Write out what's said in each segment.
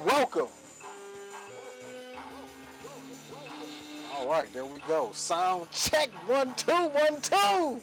welcome. All right, there we go. Sound check. 1 2 1 2.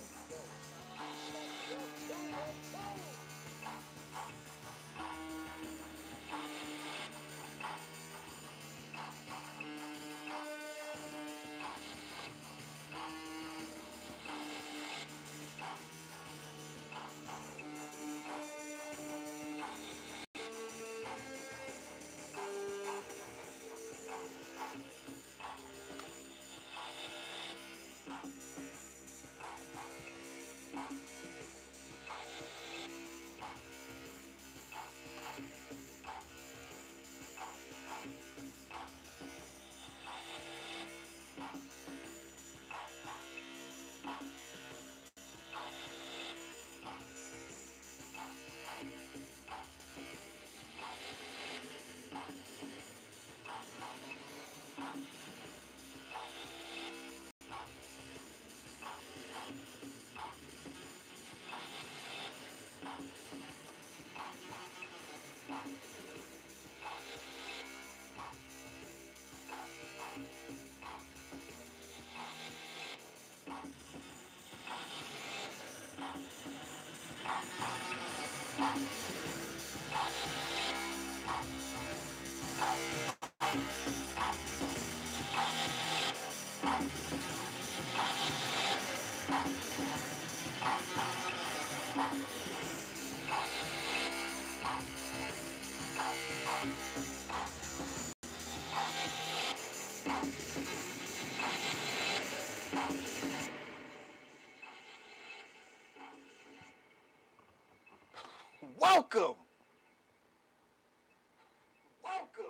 Welcome. Welcome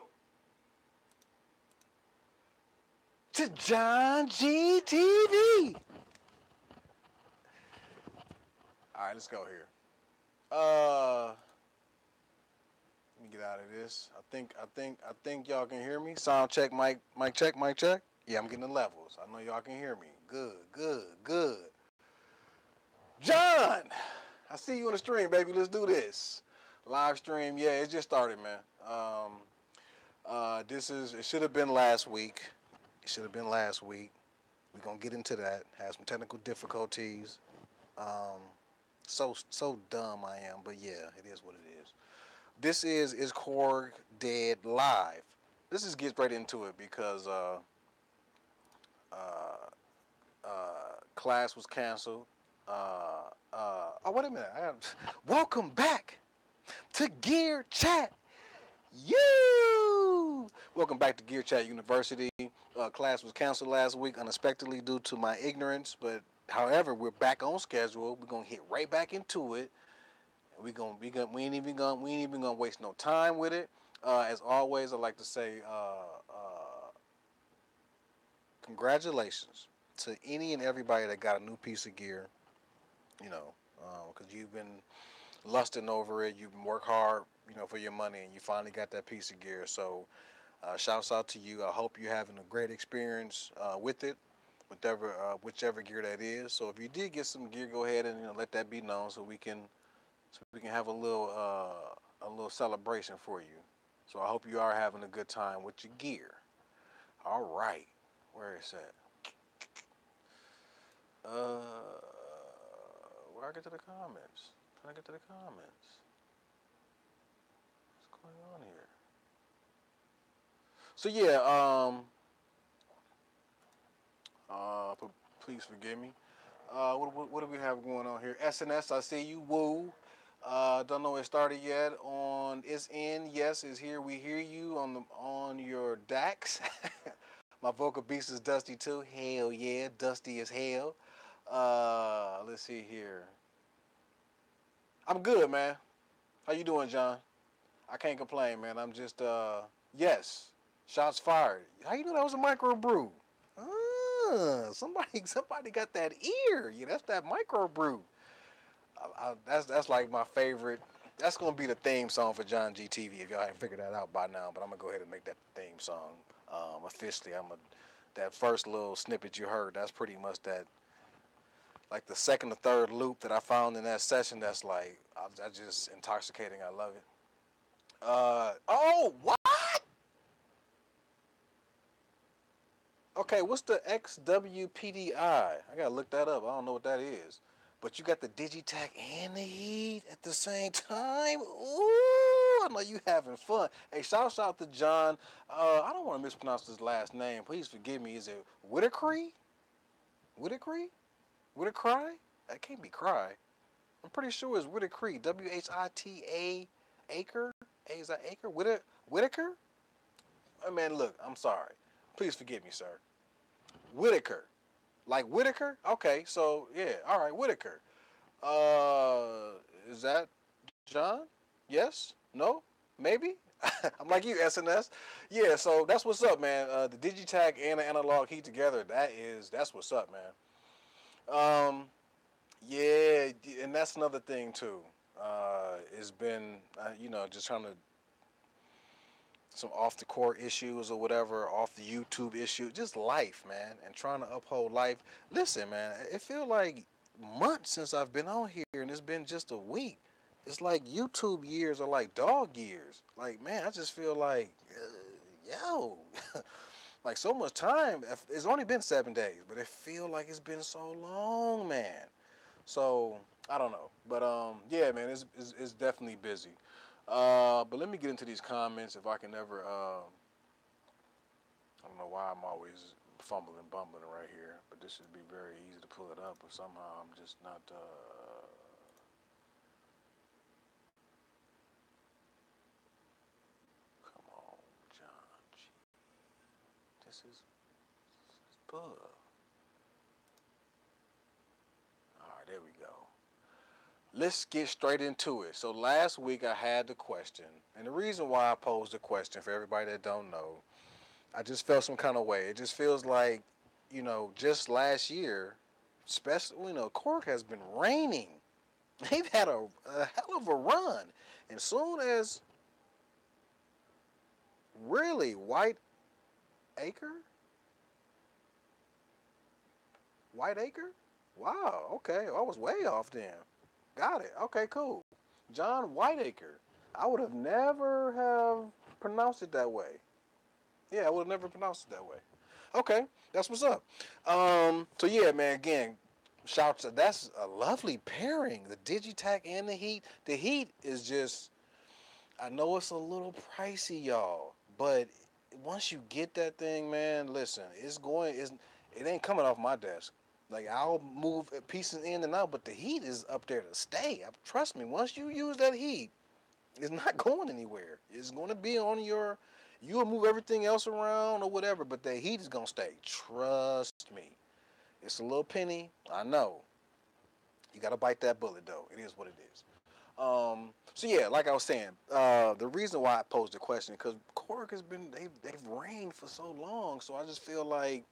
to John G TV. All right, let's go here. Let me get out of this. I think y'all can hear me. Sound check, mic check, mic check. Yeah, I'm getting the levels. I know y'all can hear me. Good. John, I see you on the stream, baby. Let's do this. Live stream. Yeah, it just started, man. It should have been last week. It should have been last week. We're gonna get into that. Had some technical difficulties. Um, so dumb I am, but yeah, it is what it is. This is Korg Dead Live. Let's just get right into it because uh, class was canceled. Oh wait a minute! Welcome back to Gear Chat. You. Welcome back to Gear Chat University. Class was canceled last week unexpectedly due to my ignorance, but however, we're back on schedule. We're gonna hit right back into it. We ain't even gonna waste no time with it. As always, I like to say, congratulations to any and everybody that got a new piece of gear. You know, because you've been lusting over it. You've been work hard, for your money, and you finally got that piece of gear. So, shouts out to you. I hope you're having a great experience with it, whichever gear that is. So, if you did get some gear, go ahead and let that be known so we can have a little celebration for you. So I hope you are having a good time with your gear. All right, where is that? Uh, where I get to the comments? Trying to get to the comments. What's going on here? So yeah, uh, please forgive me. What do we have going on here? SNS, I see you. Woo. Don't know it started yet. On it's in. Yes, is here. We hear you on your DAX. My vocal beast is Dusty too. Hell yeah, Dusty as hell. Let's see here. I'm good, man. How you doing, John? I can't complain, man. I'm just yes. Shots fired. How you know that was a micro brew? Somebody got that ear. Yeah, that's that micro brew. That's like my favorite. That's gonna be the theme song for John G TV if y'all haven't figured that out by now. But I'm gonna go ahead and make that the theme song officially. That first little snippet you heard. That's pretty much that like the second or third loop that I found in that session. That's like I just intoxicating. I love it. Oh Okay, what's the XWPDI? I gotta look that up. I don't know what that is. But you got the Digitac and the Heat at the same time. Ooh, I know you having fun. Hey, shout out to John. I don't want to mispronounce his last name. Please forgive me. Is it Whitaker? Whitaker? Whitaker? That can't be Cry. I'm pretty sure it's Whitaker. Whita Acre. Is that Acre? Whitaker? Oh, man, look. I'm sorry. Please forgive me, sir. Whitaker. Like Whitaker? Okay, so yeah, all right, Whitaker. Is that John? Yes? No? Maybe? I'm like you, SNS. Yeah, so that's what's up, man. The Digitag and the analog heat together. That's what's up, man. Yeah, and that's another thing too. It's been just trying to some off the court issues or whatever, off the YouTube issue, just life, man, and trying to uphold life. Listen, man, it feels like months since I've been on here, and it's been just a week. It's like YouTube years are like dog years. Like, man, I just feel like, yo, like so much time. It's only been 7 days, but it feel like it's been so long, man. So I don't know, but yeah, man, it's definitely busy. But let me get into these comments if I can ever. I don't know why I'm always fumbling, bumbling right here, but this should be very easy to pull it up. But somehow I'm just not. Come on, John. G. This is bug. All right, there we go. Let's get straight into it. So last week I had the question, and the reason why I posed the question for everybody that don't know, I just felt some kind of way. It just feels like, just last year, especially, Korg has been reigning. They've had a hell of a run. And soon as, really, Acre? White Acre? Wow, okay. I was way off then. Got it. Okay, cool. John Whiteacre. I would have never have pronounced it that way. Yeah, I would have never pronounced it that way. Okay, that's what's up. So yeah, man. Again, shouts. That's a lovely pairing. The Digitac and the Heat. The Heat is just. I know it's a little pricey, y'all, but once you get that thing, man, listen, it ain't coming off my desk. Like I'll move pieces in and out, but the Heat is up there to stay. Trust me. Once you use that Heat, it's not going anywhere. It's going to be on your. You'll move everything else around or whatever, but the Heat is going to stay. Trust me. It's a little penny. I know. You got to bite that bullet, though. It is what it is. So yeah, like I was saying, the reason why I posed the question because Korg has been they've reigned for so long. So I just feel like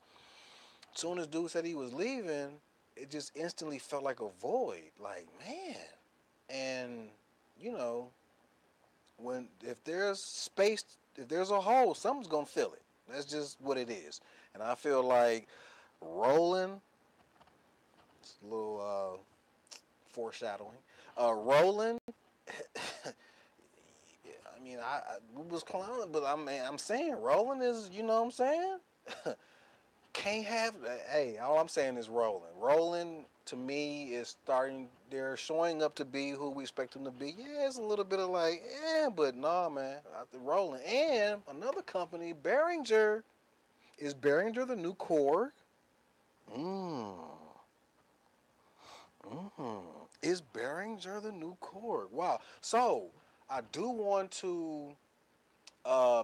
as soon as dude said he was leaving, it just instantly felt like a void. Like man, and you know when if there's space, if there's a hole, someone's gonna fill it. That's just what it is. And I feel like Roland, it's a little foreshadowing. Roland, I mean, I was clowning, but I'm saying Roland is, you know what I'm saying? Can't have. Hey, all I'm saying is Roland. Roland to me is starting. They're showing up to be who we expect them to be. Yeah, it's a little bit of like, yeah, but nah, man. After Roland and another company, Behringer. Is Behringer the new Korg? Mmm. Mmm. Is Behringer the new Korg? Wow. So I do want to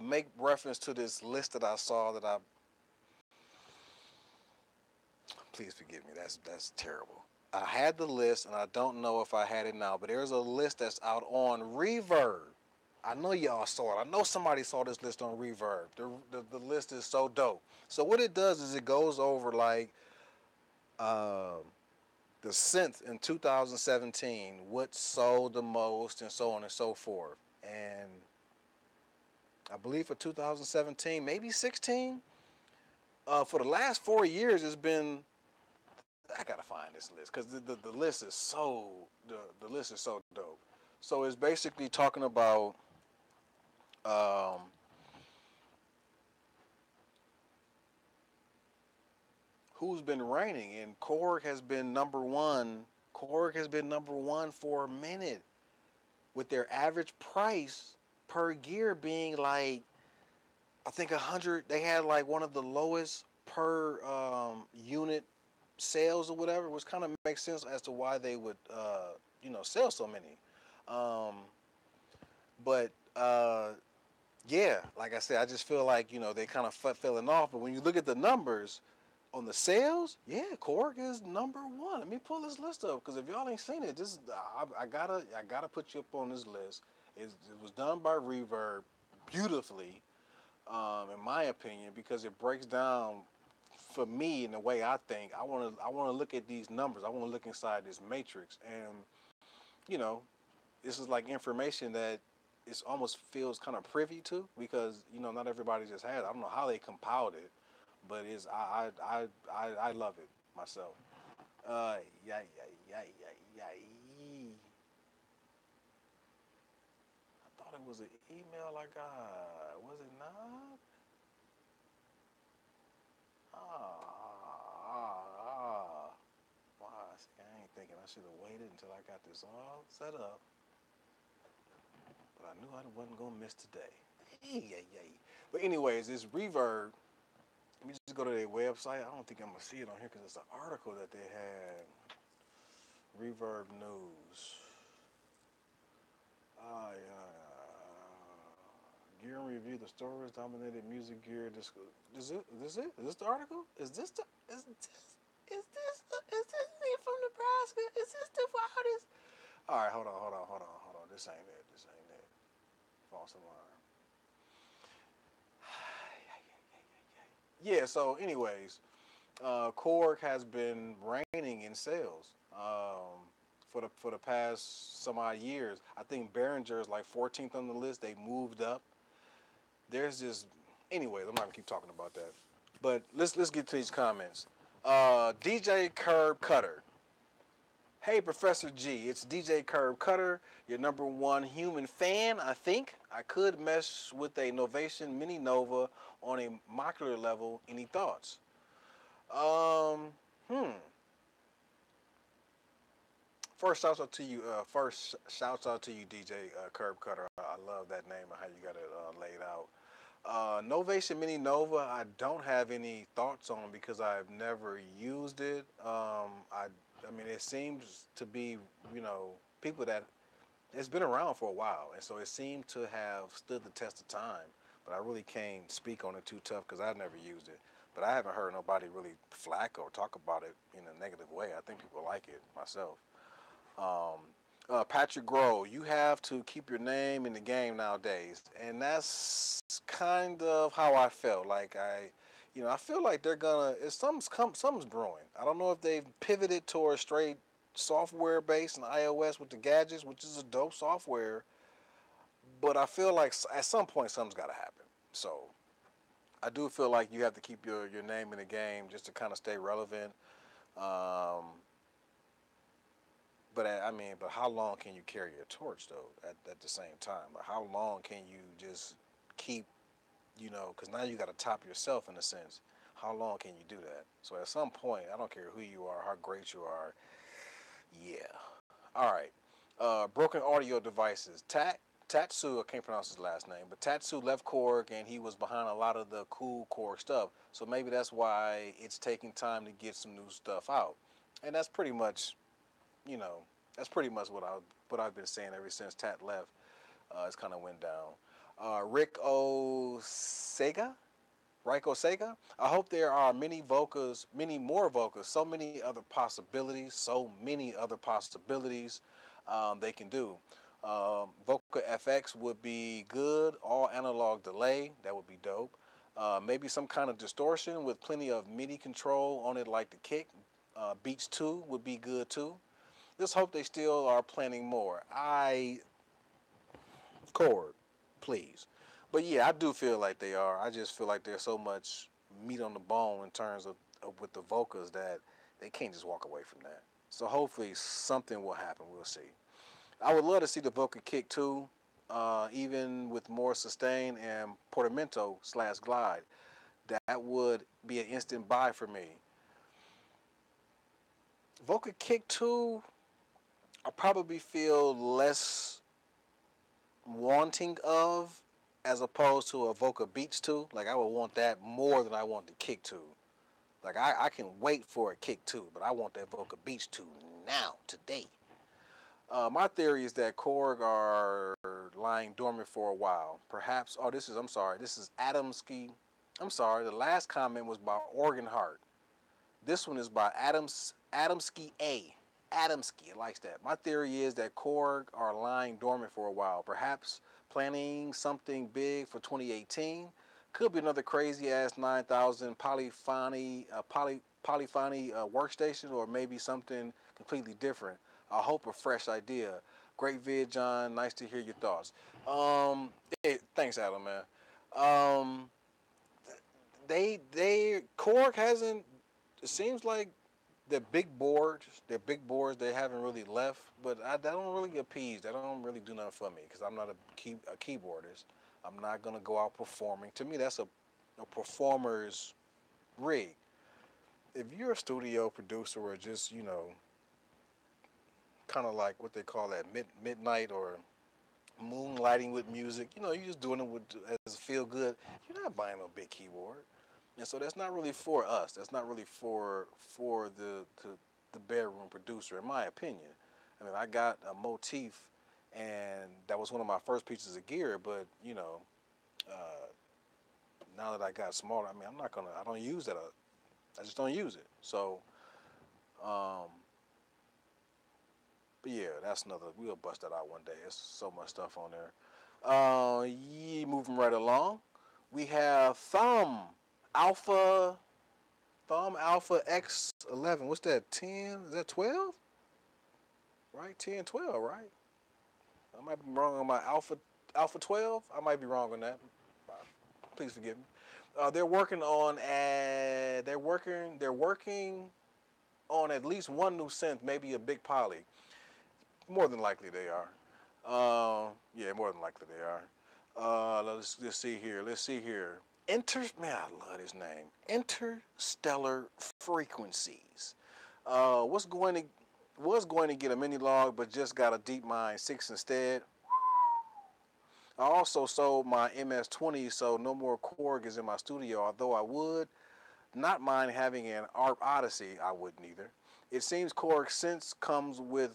make reference to this list that I saw that I. Please forgive me. That's terrible. I had the list, and I don't know if I had it now, but there's a list that's out on Reverb. I know y'all saw it. I know somebody saw this list on Reverb. The list is so dope. So what it does is it goes over like uh, the synth in 2017, what sold the most, and so on and so forth. And I believe for 2017, maybe 16. For the last 4 years, it's been. I gotta find this list because the list is the list is so dope. So it's basically talking about um, who's been reigning, and Korg has been number one. Korg has been number one for a minute, with their average price per gear being like, I think 100. They had like one of the lowest per unit sales or whatever, which kind of makes sense as to why they would sell so many. Um, but yeah, like I said, I just feel like they kind of falling off. But when you look at the numbers on the sales, yeah, Korg is number one. Let me pull this list up because if y'all ain't seen it, this I gotta put you up on this list. It was done by Reverb beautifully, in my opinion, because it breaks down for me in the way I think. I want to look at these numbers. I want to look inside this matrix, and you know, this is like information that it almost feels kind of privy to because not everybody just has it. I don't know how they compiled it, but it's I love it myself. Yeah, yeah, yeah, yeah, yeah. I thought it was an email I got. Was it not? Ah. Wow, see, I ain't thinking I should have waited until I got this all set up, but I knew I wasn't gonna miss today. Hey, yeah, yeah. But anyways, this Reverb. Let me just go to their website. I don't think I'm gonna see it on here because it's an article that they had. Reverb News. Gear and review the stories dominated music gear. Is it? Is this it? Is this the article? Is this it from Nebraska? Is this the wildest? All right, hold on. This ain't it. This ain't it. False alarm. Yeah. So, anyways, Korg has been reigning in sales for the past some odd years. I think Behringer is like 14th on the list. They moved up. There's just, anyways. I'm not gonna keep talking about that. But let's get to these comments. DJ Curb Cutter. Hey, Professor G, it's DJ Curb Cutter, your number one human fan, I think. I could mess with a Novation Mini Nova on a molecular level. Any thoughts? Um, hmm. First, shouts out to you, DJ Curb Cutter. I love that name and how you got it laid out. Novation Mini Nova, I don't have any thoughts on because I've never used it. I mean, it seems to be, people that it's been around for a while, and so it seemed to have stood the test of time. But I really can't speak on it too tough because I've never used it. But I haven't heard nobody really flack or talk about it in a negative way. I think people like it myself. Um, Patrick Grove, you have to keep your name in the game nowadays, and that's kind of how I felt. I feel like they're gonna. Something's brewing. I don't know if they've pivoted towards straight software based and iOS with the gadgets, which is a dope software. But I feel like at some point something's got to happen. So I do feel like you have to keep your name in the game just to kind of stay relevant. Um, but how long can you carry your torch though? At the same time, like how long can you just keep, because now you got to top yourself in a sense. How long can you do that? So at some point, I don't care who you are, how great you are. Yeah. All right. Broken audio devices. Tatsu, I can't pronounce his last name, but Tatsu left Korg and he was behind a lot of the cool Korg stuff. So maybe that's why it's taking time to get some new stuff out. And you know, that's pretty much what I've been saying ever since Tat left. It's kind of went down. Rick Osega, Raiko Sega. I hope there are many more vocals, so many other possibilities they can do. Vocal FX would be good. All analog delay, that would be dope. Maybe some kind of distortion with plenty of MIDI control on it, like the kick. Beats 2 would be good too. Just hope they still are planning more. Chord, please. But yeah, I do feel like they are. I just feel like there's so much meat on the bone in terms of with the vocals that they can't just walk away from that. So hopefully something will happen. We'll see. I would love to see the vocal kick too, even with more sustain and portamento/glide. That would be an instant buy for me. Vocal Kick 2, I probably feel less wanting of as opposed to a Vocal Beats 2. Like, I would want that more than I want the Kick 2. Like, I can wait for a Kick 2, but I want that Vocal Beats 2 now, today. My theory is that Korg are lying dormant for a while. Perhaps, I'm sorry, this is Adamski. I'm sorry, the last comment was by Organ Heart. This one is by Adamski A. Adamski likes that. My theory is that Korg are lying dormant for a while, perhaps planning something big for 2018. Could be another crazy ass 9,000 polyphony workstation, or maybe something completely different. I hope a fresh idea. Great vid, John. Nice to hear your thoughts. Hey, thanks, Adam, man. Um, they Korg hasn't. It seems like their big boards, they haven't really left. But that don't really appease. That don't really do nothing for me because I'm not a keyboardist. I'm not gonna go out performing. To me, that's a performer's rig. If you're a studio producer or just kind of like what they call that midnight or moonlighting with music, you're just doing it with as feel good. You're not buying no big keyboard. And so that's not really for us. That's not really for the bedroom producer, in my opinion. I mean, I got a motif, and that was one of my first pieces of gear. But uh, now that I got smaller, I mean, I'm not gonna. I don't use that. I just don't use it. So, um, but yeah, that's another. We'll bust that out one day. There's so much stuff on there. Yeah, moving right along, we have Alpha Alpha X11. What's that? 10? Is that 12? Right? 10, 12, right? I might be wrong on my Alpha 12. I might be wrong on that. Please forgive me. They're working on at least one new synth, maybe a big poly. More than likely they are. Yeah, more than likely they are. Let's see here. Let's see here. Man, I love his name. Interstellar Frequencies. What's going to was going to get a mini log, but just got a Deep Mind 6 instead. I also sold my MS-20, so no more Korg is in my studio. Although I would not mind having an ARP Odyssey, I wouldn't either. It seems Korg Sense come when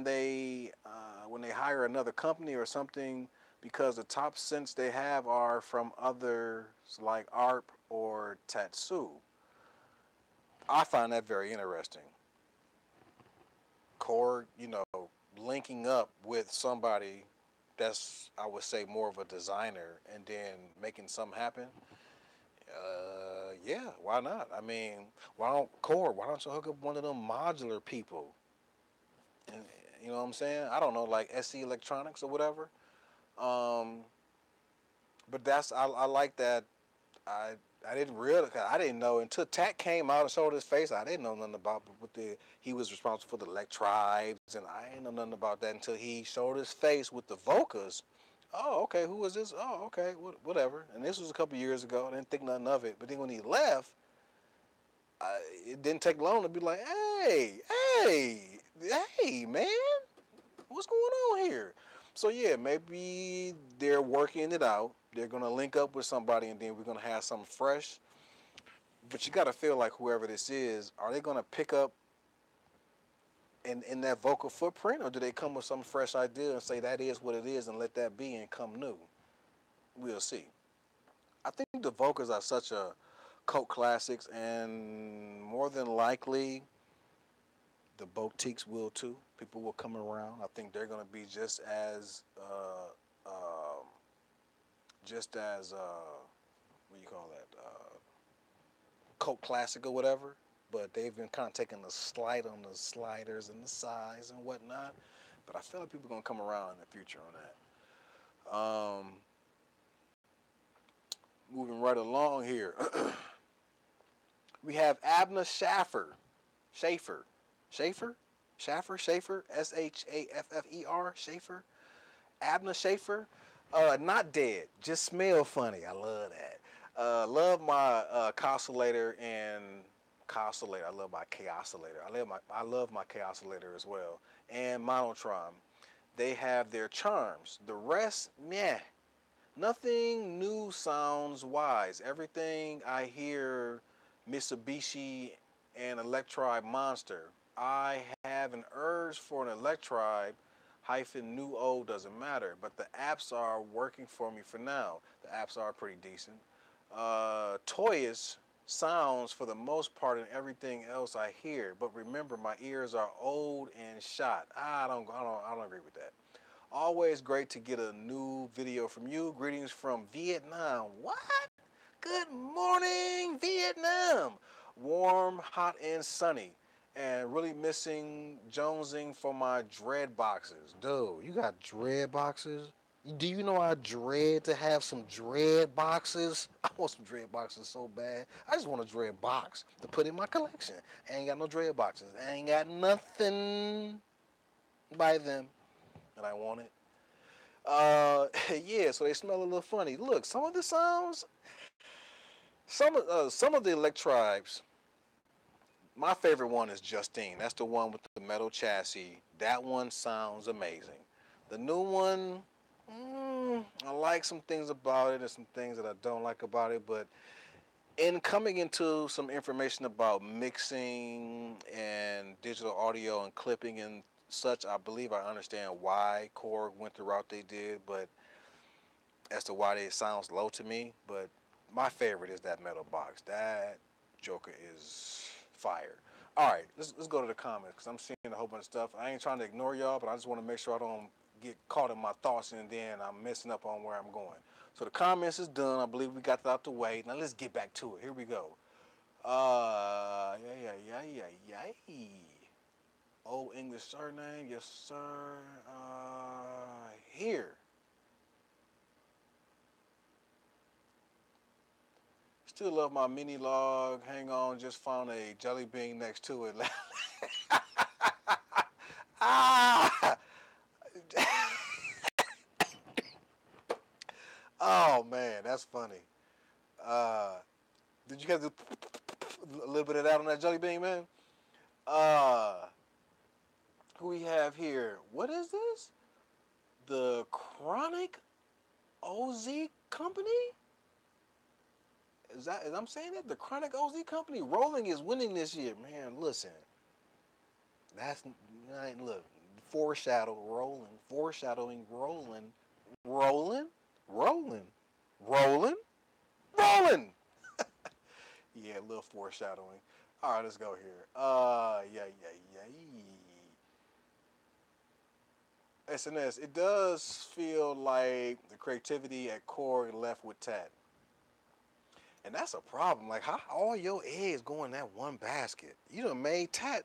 they hire another company or something, because the top synths they have are from others like ARP or Tatsu. I find that very interesting. Korg, linking up with somebody that's, I would say, more of a designer and then making something happen. Yeah, why not? I mean, why don't you hook up one of them modular people? And you know what I'm saying? I don't know, like SC Electronics or whatever. Um, but I like that. I I didn't realize, I didn't know until Tat came out and showed his face. I didn't know nothing about what he was responsible for the elect tribes, and I didn't know nothing about that until he showed his face with the Vocas. Oh, okay, who is this? Oh, okay, whatever. And this was a couple years ago. I didn't think nothing of it. But then when he left, it didn't take long to be like, hey, hey, man, what's going on here? So yeah, maybe they're working it out. They're gonna link up with somebody, and then we're gonna have something fresh. But you gotta feel like whoever this is, are they gonna pick up in that vocal footprint, or do they come with some fresh idea and say that is what it is and let that be and come new? We'll see. I think the vocals are such a cult classics, and more than likely the boutiques will too. People will come around. I think they're gonna be just as what do you call that, cult classic or whatever. But they've been kind of taking a slight on the sliders and the size and whatnot. But I feel like people are gonna come around in the future on that. Moving right along here, we have Abner Schaefer, Schaefer, Schaefer, Shaffer, Schaefer, Abner Schaefer. Not dead, just smell funny. I love that. Love my oscillator and oscillator. I love my K oscillator. I love my K oscillator as well. And monotron. They have their charms. The rest, meh. Nothing new sounds wise. Everything I hear Mitsubishi and Electribe Monster. I have an urge for an Electribe hyphen new O doesn't matter, but the apps are working for me for now. The apps are pretty decent. Toyous sounds for the most part in everything else I hear, but remember my ears are old and shot. I don't agree with that. Always great to get a new video from you. Greetings from Vietnam. What? Good morning, Vietnam. Warm, hot, and sunny. And really missing jonesing for my dread boxes. Dude, you got dread boxes? Do you know I dread to have some dread boxes? I want some dread boxes so bad. I just want a dread box to put in my collection. I ain't got no dread boxes. I ain't got nothing by them. And I want it. Yeah, so they smell a little funny. Look, some of the sounds, some of the Electribes. My favorite one is Justine. That's the one with the metal chassis. That one sounds amazing. The new one, I like some things about it and some things that I don't like about it. But in coming into some information about mixing and digital audio and clipping and such, I believe I understand why Korg went the route they did. But as to why it sounds low to me, but my favorite is that metal box. That Joker is fire. All right, let's go to the comments because I'm seeing a whole bunch of stuff. I ain't trying to ignore y'all, but I just want to make sure I don't get caught in my thoughts and then I'm messing up on where I'm going. So the comments is done. I believe we got that out the way. Now let's get back to it. Here we go. Yeah. Old English surname, yes sir. Here. Still love my mini log. Hang on, just found a jelly bean next to it. Ah! Oh man, that's funny. Uh, did you guys do a little bit of that on that jelly bean, man? Uh, who we have here? What is this? The Chronic OZ Company? Is I'm saying that? The Chronic OZ Company? Rolling is winning this year, man. Listen, that's look. Foreshadowing, rolling, rolling, rolling, rolling. Yeah, a little foreshadowing. All right, let's go here. Yeah. SNS. It does feel like the creativity at Korg left with Tat, and that's a problem. Like, how all your eggs go in that one basket? You done made Tat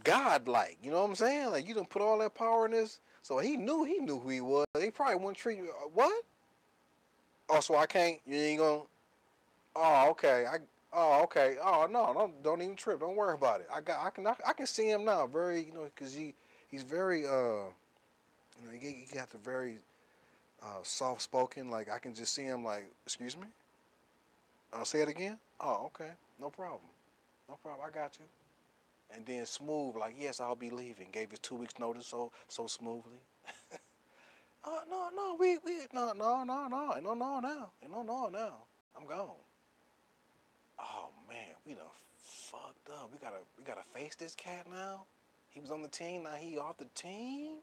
godlike. You know what I'm saying? Like, you done put all that power in this. So he knew who he was. He probably wouldn't treat you. What? Oh, so I can't. You ain't gonna. Oh, okay. Oh, okay. Oh, no, don't even trip. Don't worry about it. I can see him now. Very, because he's very, he got the very soft spoken. Like I can just see him. Like, excuse me. Say it again. Oh, okay. No problem. No problem. I got you. And then smooth, like, yes, I'll be leaving. Gave his 2 weeks notice so smoothly. No, we no now. No now. I'm gone. Oh man, we done fucked up. We gotta face this cat now. He was on the team, now he off the team.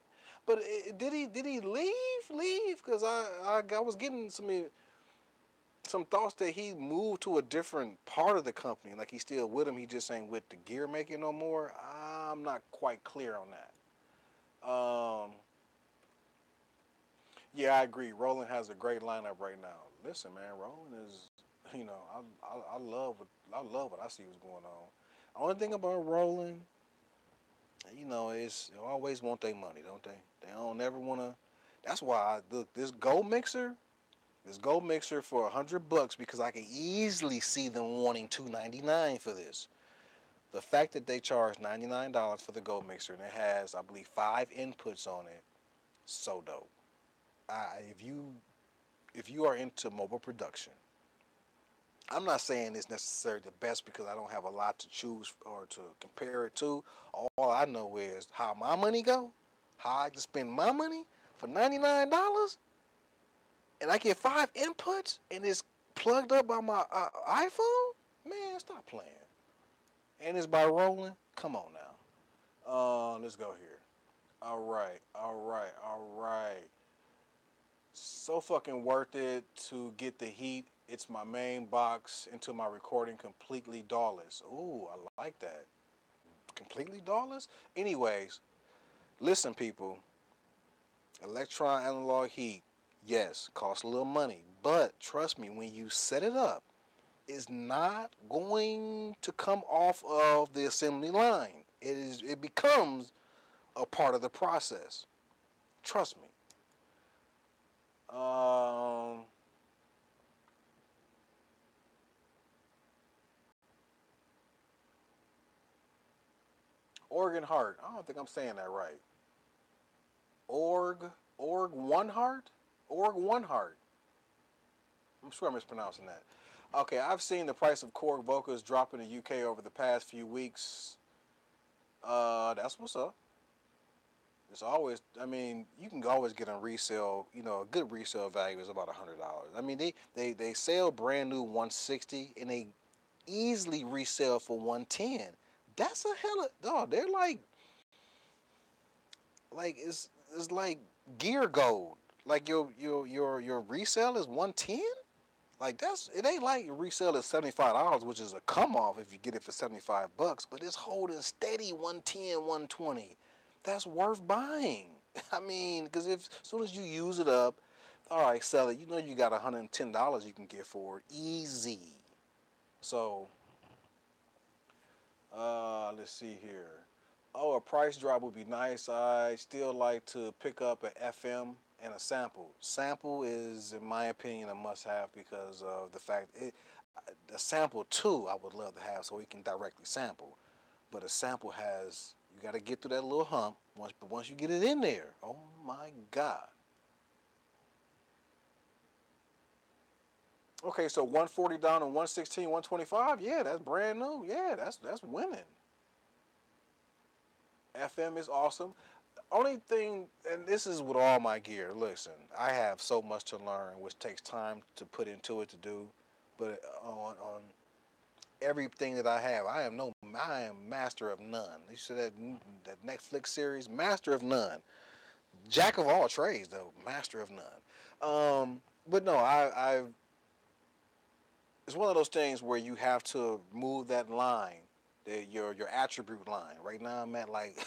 But did he leave? Because I was getting some thoughts that he moved to a different part of the company. Like he's still with him, he just ain't with the gear making no more. I'm not quite clear on that. Yeah, I agree. Roland has a great lineup right now. Listen, man, Roland is, I love what I see what's going on. Only thing about Roland, is they always want their money, don't they? They don't ever want to. That's why look this gold mixer for $100 because I can easily see them wanting $299 for this. The fact that they charge $99 for the gold mixer and it has, I believe, 5 inputs on it, so dope. If you are into mobile production, I'm not saying it's necessarily the best because I don't have a lot to choose or to compare it to. All I know is how my money go, how I can spend my money for $99, and I get 5 inputs, and it's plugged up by my iPhone. Man, stop playing. And it's by rolling. Come on now. Let's go here. All right, all right, all right. So fucking worth it to get the heat. It's my main box into my recording completely doorless. Ooh, I like that. Completely doorless? Anyways, listen, people. Electron analog heat, yes, costs a little money. But trust me, when you set it up, it's not going to come off of the assembly line. It becomes a part of the process. Trust me. Um, Organ Heart. I don't think I'm saying that right. Org, Org One Heart, Org One Heart. I'm sure I'm mispronouncing that. Okay, I've seen the price of Korg vocals drop in the UK over the past few weeks. That's what's up. It's always, I mean, you can always get a resale. You know, a good resale value is about $100. I mean, they sell brand new 160, and they easily resell for 110. That's a hella dog. They're like it's like gear gold. Like your resale is 110. Like that's it ain't like your resale is $75, which is a come off if you get it for $75. But it's holding steady 110, 120. That's worth buying. I mean, because if as soon as you use it up, all right, sell it. You know you got $110 you can get for it easy. So let's see here. Oh, a price drop would be nice. I still like to pick up an FM and a sample. Sample is, in my opinion, a must-have because of the fact a sample too. I would love to have so we can directly sample. But a sample has you got to get through that little hump. Once you get it in there, oh my God. Okay, so 140 down to 116, 125. Yeah, that's brand new. Yeah, that's winning. FM is awesome. Only thing, and this is with all my gear. Listen, I have so much to learn, which takes time to put into it to do. But on everything that I have, I am master of none. You see that Netflix series, master of none, jack of all trades though, master of none. But no, I it's one of those things where you have to move that line, your attribute line. Right now I'm at like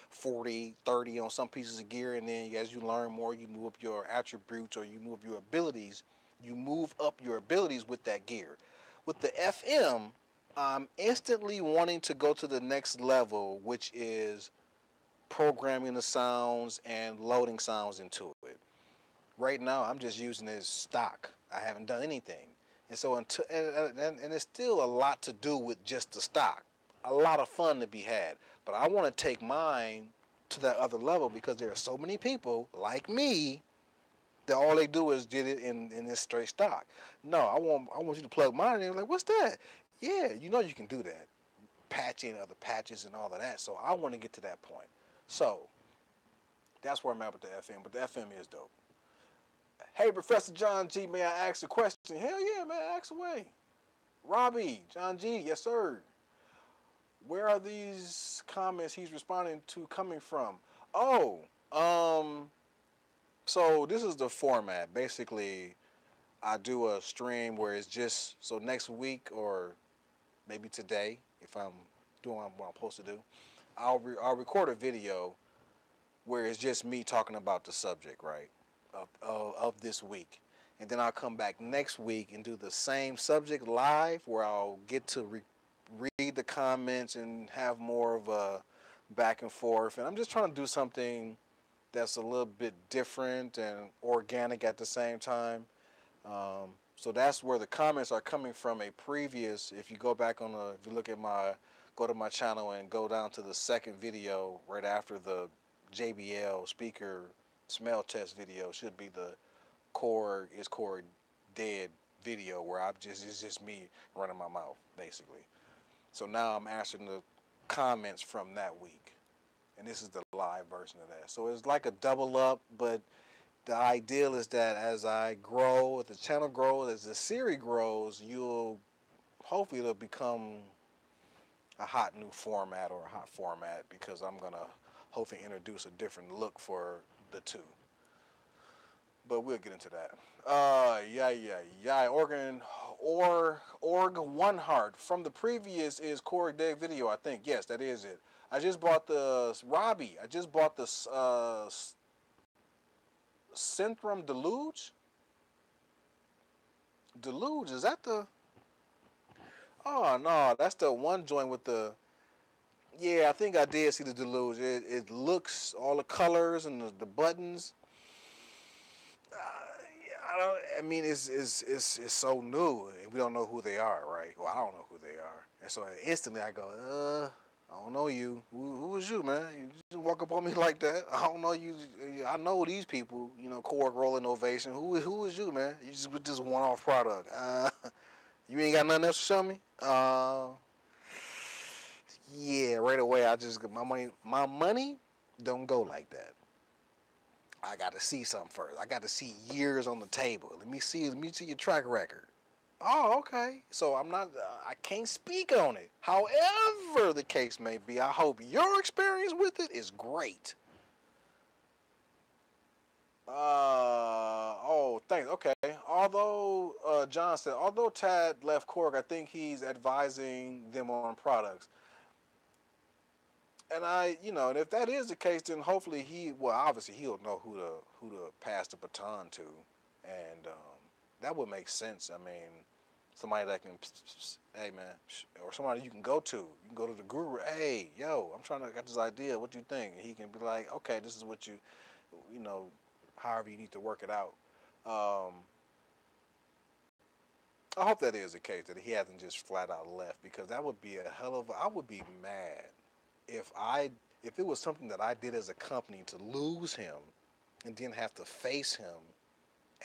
40, 30 on some pieces of gear, and then as you learn more, you move up your attributes or you move your abilities. You move up your abilities with that gear. With the FM, I'm instantly wanting to go to the next level, which is programming the sounds and loading sounds into it. Right now, I'm just using it as stock. I haven't done anything, and so until and it's still a lot to do with just the stock. A lot of fun to be had, but I want to take mine to that other level because there are so many people like me that all they do is get it in this straight stock. No, I want you to plug mine in. Like, what's that? Yeah, you know you can do that. Patching other patches and all of that. So I want to get to that point. So that's where I'm at with the FM. But the FM is dope. Hey, Professor John G, may I ask a question? Hell yeah, man, ask away. Robbie, John G, yes, sir. Where are these comments he's responding to coming from? Oh, um, so this is the format. Basically, I do a stream where it's just so next week or maybe today, if I'm doing what I'm supposed to do, I'll record a video where it's just me talking about the subject, right, of this week. And then I'll come back next week and do the same subject live where I'll get to read the comments and have more of a back and forth. And I'm just trying to do something that's a little bit different and organic at the same time. So that's where the comments are coming from a previous, if you go back if you look at go to my channel and go down to the second video right after the JBL speaker smell test video should be the Korg dead video where it's just me running my mouth basically. So now I'm answering the comments from that week, and this is the live version of that. So it's like a double up, but the ideal is that as I grow, as the channel grows, as the series grows, you'll hopefully it'll become a hot new format or a hot format because I'm gonna hopefully introduce a different look for the two. But we'll get into that. Yeah. Org One Heart from the previous is Korg Day video. I think yes, that is it. I just bought the Robbie. I just bought the Synthrum Deluge. Deluge is that the? Oh no, that's the one joint with the. Yeah, I think I did see the Deluge. It looks all the colors and the buttons. I don't. I mean, it's so new, and we don't know who they are, right? Well, I don't know who they are, and so instantly I go, I don't know you. Who is you, man? You just walk up on me like that. I don't know you. I know these people. You know, Korg Rolling Ovation. Who is you, man? You just with this one off product. You ain't got nothing else to show me. Yeah, right away I just my money. My money don't go like that. I got to see something first. I got to see years on the table. Let me see. Let me see your track record. Oh, okay. So I'm not. I can't speak on it. However, the case may be, I hope your experience with it is great. Oh, thanks. Okay. Although John said, although Tad left Korg, I think he's advising them on products. And and if that is the case, then hopefully well, obviously he'll know who to pass the baton to, and that would make sense. I mean, somebody that can, hey man, or somebody you can go to. You can go to the guru. Hey, yo, I'm trying to get this idea. What do you think? And he can be like, okay, this is what you know, however you need to work it out. Um, I hope that is the case that he hasn't just flat out left because that would be a hell of. I would be mad if it was something that I did as a company to lose him and then have to face him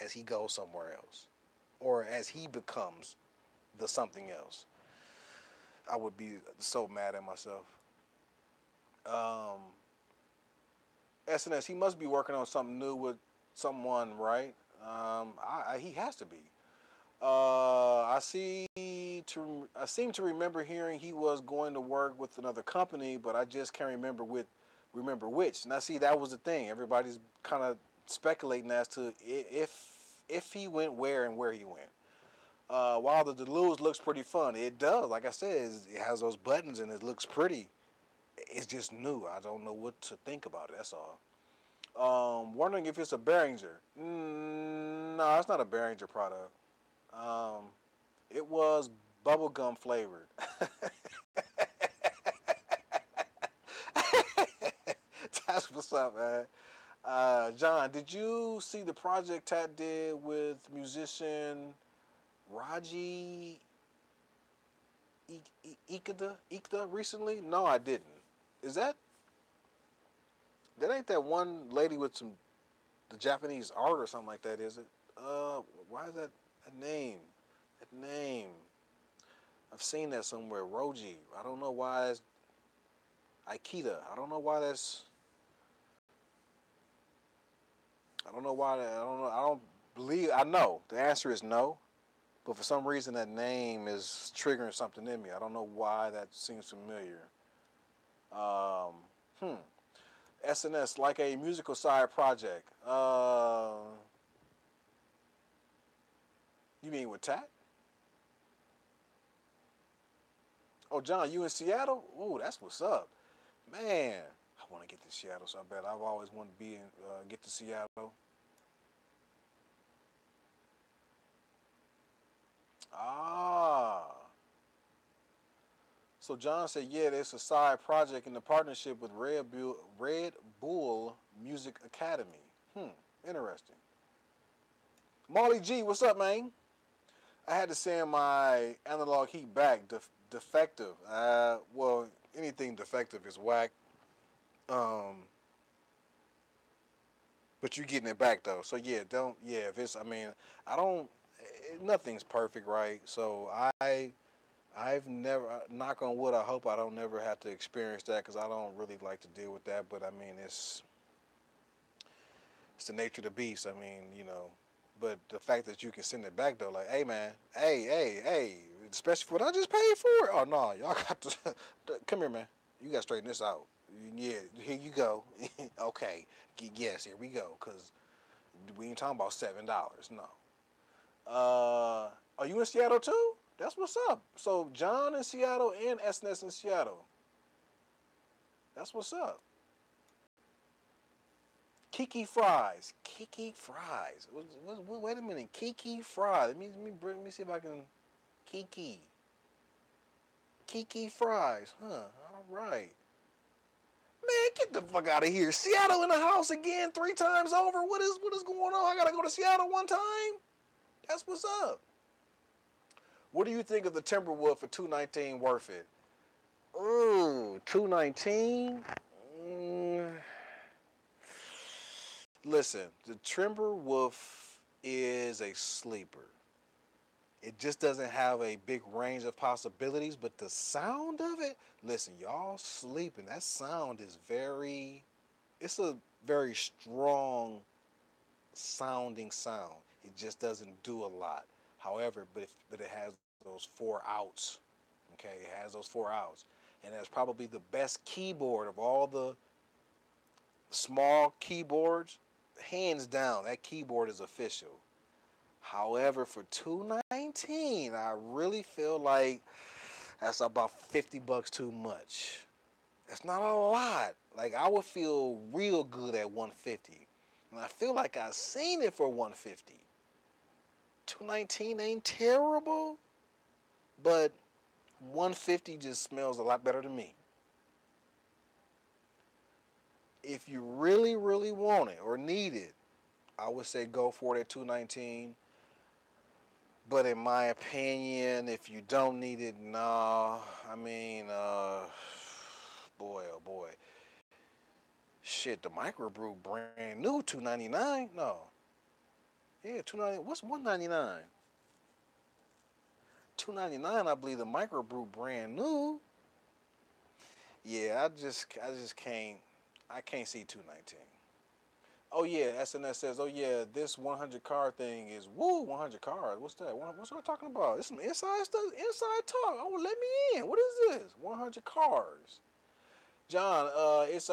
as he goes somewhere else or as he becomes the something else. I would be so mad at myself. Um, SNS, he must be working on something new with someone, right? He has to be. I seem to remember hearing he was going to work with another company, but I just can't remember which. Now, see, that was the thing. Everybody's kind of speculating as to if he went where and where he went. While the Deluge looks pretty fun, it does. Like I said, it has those buttons and it looks pretty. It's just new. I don't know what to think about it. That's all. Wondering if it's a Behringer. No, it's not a Behringer product. Um, it was bubblegum flavored. That's what's up, man. John, did you see the project Tat did with musician Raji Ikeda recently? No, I didn't. Is that ain't that one lady with some the Japanese art or something like that? Is it? Why is that name? That name. I've seen that somewhere. Roji. I don't know why it's Aikida. I don't know why that's. I don't know why that. I don't know. I don't believe. I know the answer is no, but for some reason that name is triggering something in me. I don't know why that seems familiar. Um, hmm. SNS like a musical side project. You mean with Tat? Oh, John, you in Seattle? Ooh, that's what's up, man. I want to get to Seattle so bad. I've always wanted to be in, get to Seattle. Ah, so John said, yeah, there's a side project in the partnership with Red Bull Music Academy. Interesting. Molly G, what's up, man? I had to send my analog heat back. Defective. Well, anything defective is whack. Um, but you're getting it back though. So yeah, don't. Yeah, if it's. I mean, I don't. nothing's perfect, right? So I've never, knock on wood, I hope I don't never have to experience that because I don't really like to deal with that. But I mean, it's the nature of the beast. I mean, but the fact that you can send it back though, like, hey man, hey, especially for what I just paid for it. Oh no, y'all got to come here, man. You got to straighten this out. Yeah, here you go. Okay, yes, here we go. Cause we ain't talking about $7. No. Are you in Seattle too? That's what's up. So John in Seattle and SNS in Seattle. That's what's up. Kiki Fries. Kiki Fries. Wait a minute. Kiki Fries. Let me see if I can. Kiki. Kiki Fries. Huh. All right. Man, get the fuck out of here. Seattle in the house again 3 times over. What is going on? I gotta go to Seattle one time. That's what's up. What do you think of the Timberwood for 219? Worth it? Ooh, 219. Listen, the Timberwolf is a sleeper. It just doesn't have a big range of possibilities, but the sound of it, listen, y'all sleeping. That sound is it's a very strong sounding sound. It just doesn't do a lot. However, but it has those 4 outs. Okay, it has those 4 outs. And that's probably the best keyboard of all the small keyboards. Hands down, that keyboard is official. However, for 219, I really feel like that's about $50 too much. That's not a lot. Like I would feel real good at 150. And I feel like I seen it for 150. 219 ain't terrible, but 150 just smells a lot better to me. If you really, really want it or need it, I would say go for it at 219. But in my opinion, if you don't need it, nah. I mean, boy, oh boy, shit. The microbrew brand new, 299. No, yeah, 290. What's 199? 299. I believe the microbrew brand new. Yeah, I just can't. I can't see 219. Oh yeah, SNS says, oh yeah, this 100 card thing is woo 100 cards. What's that? What's what talking about? It's some inside stuff, inside talk. Oh, let me in. What is this? 100 cards. John, it's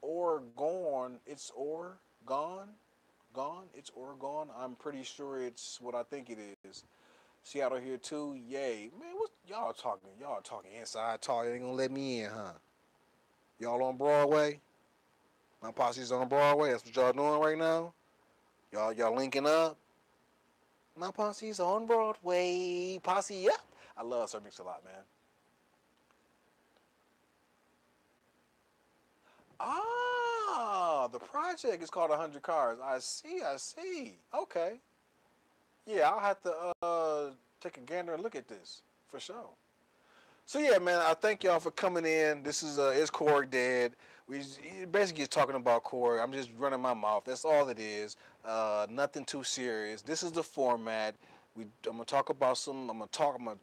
or gone. It's or gone, gone. It's or gone. I'm pretty sure it's what I think it is. Seattle here too. Yay, man. What y'all talking? Y'all talking inside talk. You ain't gonna let me in, huh? Y'all on Broadway? My posse's on Broadway. That's what y'all doing right now. Y'all linking up. My posse's on Broadway. Posse up. I love Sir Mix a lot, man. The project is called 100 Cars. I see. I see. Okay. Yeah, I'll have to take a gander and look at this for sure. So yeah, man, I thank y'all for coming in. This is Korg Dead. We basically just talking about Korg. I'm just running my mouth. That's all it is. Nothing too serious. This is the format. I'm gonna talk about some. I'm gonna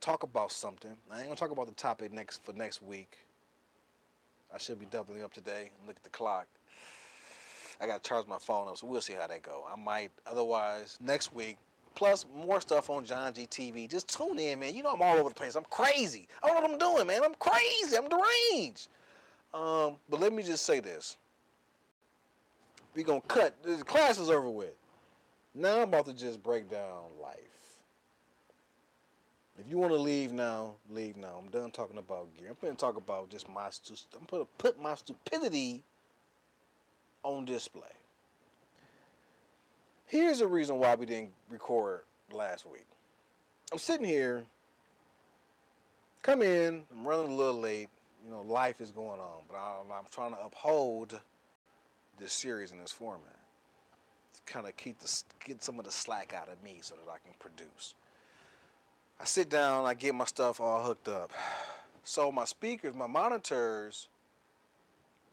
talk about something. I ain't gonna talk about the topic next week. I should be doubling up today. Look at the clock. I gotta charge my phone up, so we'll see how that go. I might. Otherwise, next week. Plus more stuff on John G TV. Just tune in, man. You know I'm all over the place. I'm crazy. I don't know what I'm doing, man. I'm crazy. I'm deranged. But let me just say this. We gonna cut. The class is over with. Now I'm about to just break down life. If you want to leave now, leave now. I'm done talking about gear. I'm gonna talk about just I'm gonna put my stupidity on display. Here's the reason why we didn't record last week. I'm sitting here, come in, I'm running a little late. Life is going on, but I'm trying to uphold this series in this format. To kind of get some of the slack out of me so that I can produce. I sit down, I get my stuff all hooked up. So my speakers, my monitors,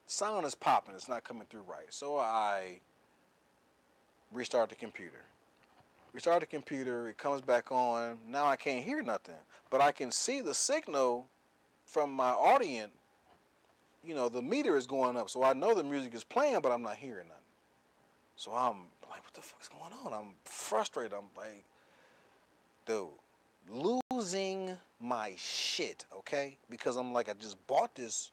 sound is popping. It's not coming through right. So I restart the computer. Restart the computer. It comes back on. Now I can't hear nothing, but I can see the signal from my audience. The meter is going up, so I know the music is playing, but I'm not hearing nothing. So I'm like, what the fuck is going on? I'm frustrated. I'm like, dude, losing my shit, okay? Because I'm like, I just bought this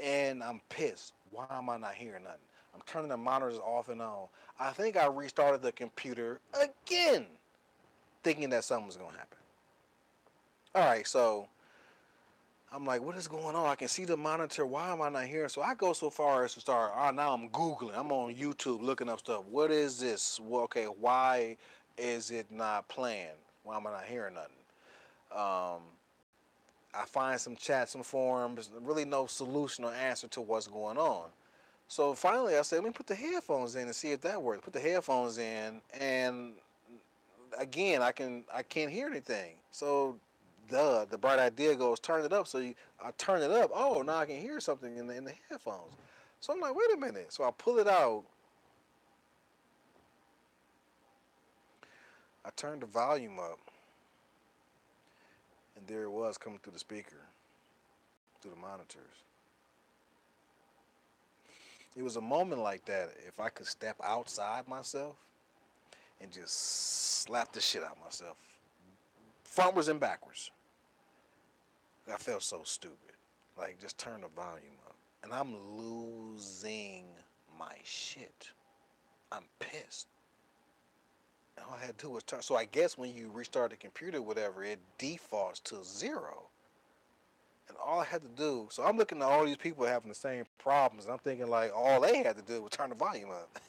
and I'm pissed. Why am I not hearing nothing? I'm turning the monitors off and on. I think I restarted the computer again, thinking that something was gonna happen. All right, so I'm like, what is going on? I can see the monitor. Why am I not hearing? So I go so far as to start. Now I'm Googling. I'm on YouTube looking up stuff. What is this? Well, okay, why is it not playing? Why am I not hearing nothing? Um, I find some chats, some forums, really no solution or answer to what's going on. So finally, I said, let me put the headphones in and see if that works. Put the headphones in, and again, I can't hear anything. So the bright idea goes turn it up. So I turn it up. Oh, now I can hear something in the headphones. So I'm like, wait a minute. So I pull it out. I turned the volume up, and there it was coming through the speaker, through the monitors. It was a moment like that. If I could step outside myself and just slap the shit out of myself, frontwards and backwards. I felt so stupid. Like, just turn the volume up. And I'm losing my shit. I'm pissed. And all I had to do was turn. So I guess when you restart the computer, whatever, it defaults to zero. And all I had to do, so I'm looking at all these people having the same problems. And I'm thinking, like, all they had to do was turn the volume up.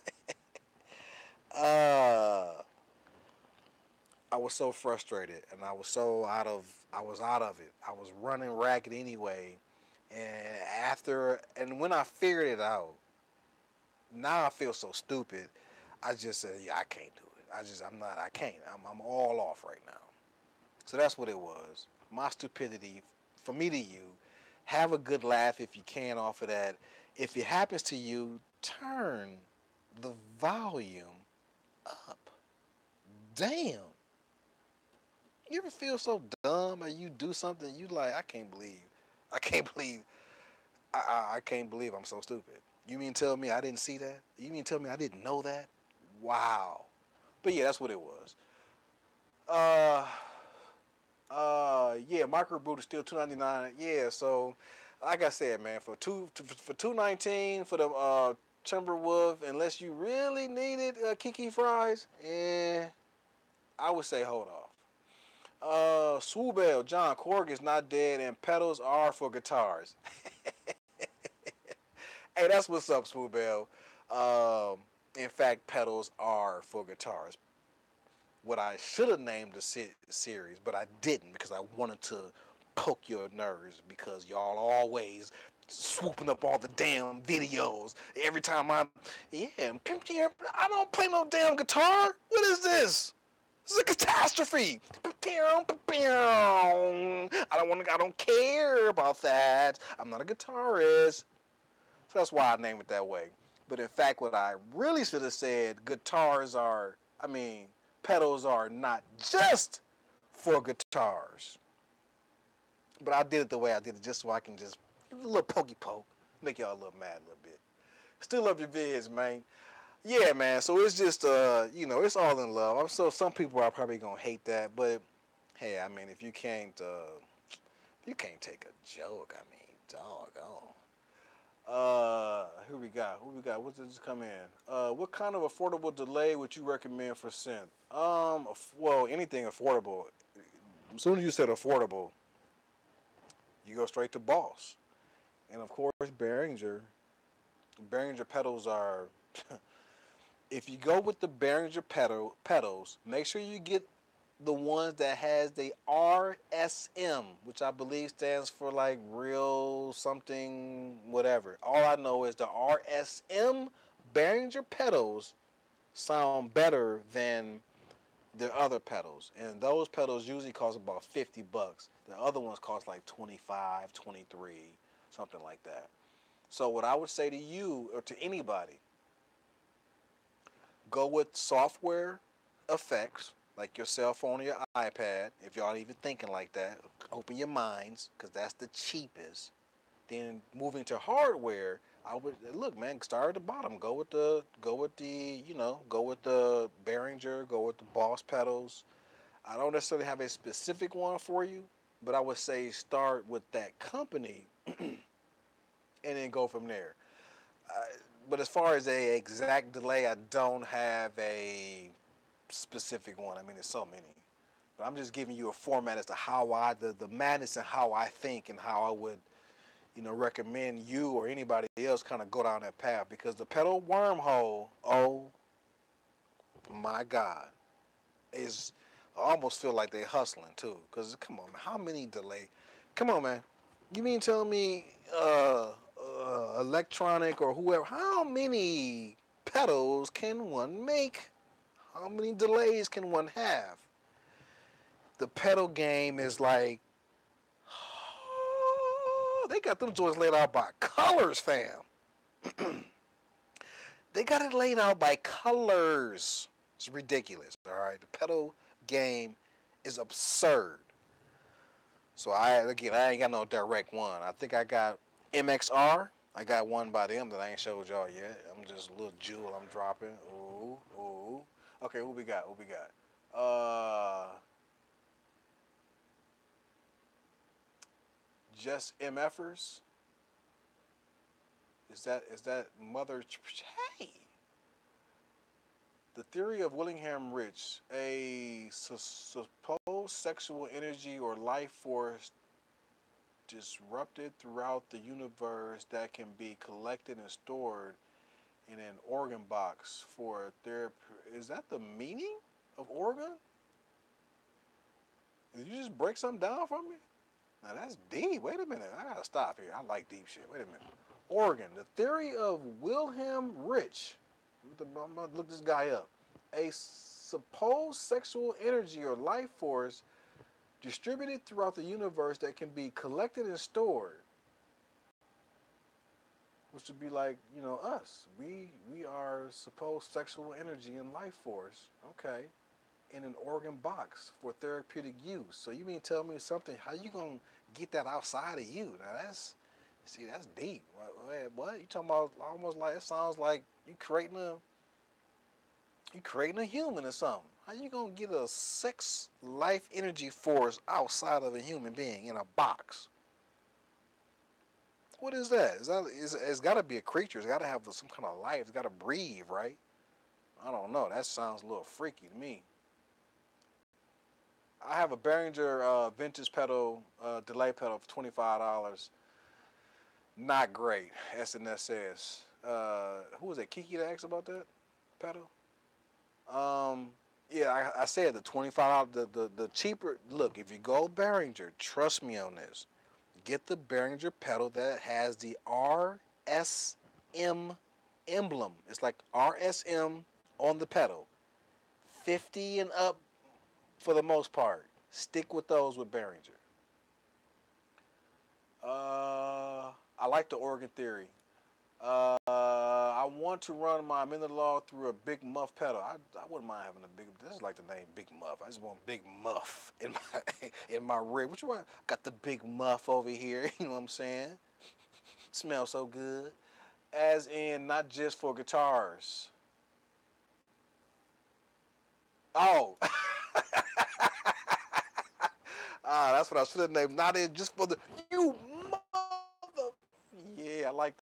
uh, I was so frustrated, and I was out of it. I was running ragged anyway. And when I figured it out, now I feel so stupid. I just said, yeah, I can't do it. I can't. I'm all off right now. So that's what it was. My stupidity, for me to you, have a good laugh if you can off of that. If it happens to you, turn the volume up. Damn. You ever feel so dumb or you do something you like, I can't believe, I can't believe I'm so stupid. You mean tell me I didn't see that? You mean tell me I didn't know that? Wow. But yeah, that's what it was. Uh, yeah, micro boot is still $2.99. Yeah, so like I said, man, for $2.19 for the Timberwolf, unless you really needed Kiki fries, I would say hold off. Swoobell, John, Korg is not dead and pedals are for guitars. Hey, that's what's up, Swoobell. Um, in fact, pedals are for guitars. What I should have named the series, but I didn't because I wanted to poke your nerves because y'all always swooping up all the damn videos. Every time yeah, I don't play no damn guitar. What is this? This is a catastrophe. I don't care about that. I'm not a guitarist. So that's why I named it that way. But in fact, what I really should have said, pedals are not just for guitars. But I did it the way I did it just so I can just a little pokey poke, make y'all a little mad a little bit. Still love your vids, man. Yeah, man. So it's just it's all in love. So some people are probably gonna hate that, but hey, I mean, if you can't take a joke, I mean, doggone. Who we got? Who we got? What did this come in? What kind of affordable delay would you recommend for synth? Well, anything affordable. As soon as you said affordable, you go straight to Boss, and of course Behringer. Behringer pedals are. If you go with the Behringer pedals, make sure you get the ones that has the RSM, which I believe stands for like real something whatever. All I know is the RSM Behringer pedals sound better than the other pedals, and those pedals usually cost about $50. The other ones cost like 25, 23, something like that. So what I would say to you or to anybody, go with software effects like your cell phone or your iPad. If y'all even thinking like that, open your minds because that's the cheapest. Then moving to hardware, I would look, man. Start at the bottom. Go with the Behringer. Go with the Boss pedals. I don't necessarily have a specific one for you, but I would say start with that company and then go from there. Uh, but as far as a exact delay, I don't have a specific one. I mean, there's so many. But I'm just giving you a format as to how the madness and how I think and how I would, recommend you or anybody else kind of go down that path because the pedal wormhole, oh my God, is I almost feel like they hustling too. Cause come on, man, how many delay? Come on, man. You mean tell me electronic or whoever? How many pedals can one make? How many delays can one have? The pedal game is like they got them joints laid out by colors, fam. They got it laid out by colors. It's ridiculous. All right, the pedal game is absurd. So I ain't got no direct one. I think I got MXR. I got one by them that I ain't showed y'all yet. I'm just a little jewel I'm dropping. Ooh, ooh. Okay, what we got? What we got? Just MFers. Is that mother? Hey, the theory of Willingham Rich, a supposed sexual energy or life force disrupted throughout the universe that can be collected and stored in an organ box for therapy. Is that the meaning of organ? Did you just break something down for me? Now that's deep. Wait a minute. I gotta stop here. I like deep shit. Wait a minute. Organ. The theory of Wilhelm Rich. I'm gonna look this guy up. A supposed sexual energy or life force distributed throughout the universe that can be collected and stored, which would be like us. We are supposed sexual energy and life force. Okay, in an organ box for therapeutic use. So you mean tell me something? How you gonna get that outside of you? Now that's deep. What you talking about? Almost like it sounds like you creating a human or something. How you gonna get a sex life energy force outside of a human being in a box? What is that? It's got to be a creature. It's got to have some kind of life. It's got to breathe, right? I don't know. That sounds a little freaky to me. I have a Behringer vintage pedal, delay pedal for $25. Not great. SNS says. Who was that? Kiki that asked about that pedal? Um, yeah, I said the $25. The cheaper. Look, if you go Behringer, trust me on this. Get the Behringer pedal that has the RSM emblem. It's like RSM on the pedal. 50 and up for the most part. Stick with those with Behringer. I like the organ theory. I want to run my Mendelog through a big muff pedal. I wouldn't mind having a big. This is like the name Big Muff. I just want Big Muff in my in my rig. Which one? Got the Big Muff over here. You know what I'm saying? Smells so good. As in, not just for guitars. Oh, that's what I should have named. Not in just for the you mother. Yeah, I like